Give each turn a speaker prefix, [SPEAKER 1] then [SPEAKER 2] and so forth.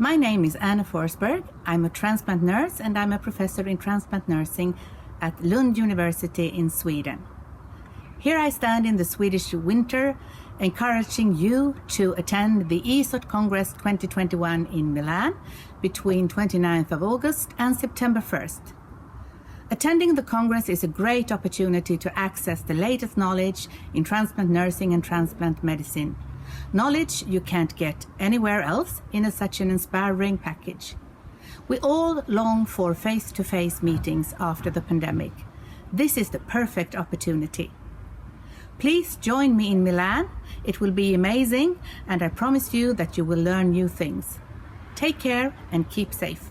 [SPEAKER 1] My name is Anna Forsberg. I'm a transplant nurse and I'm a professor in transplant nursing at Lund University in Sweden. Here I stand in the Swedish winter, encouraging you to attend the ESOT Congress 2021 in Milan between 29th of August and September 1st. Attending the Congress is a great opportunity to access the latest knowledge in transplant nursing and transplant medicine. Knowledge you can't get anywhere else in such an inspiring package. We all long for face-to-face meetings after the pandemic. This is the perfect opportunity. Please join me in Milan. It will be amazing, and I promise you that you will learn new things. Take care and keep safe.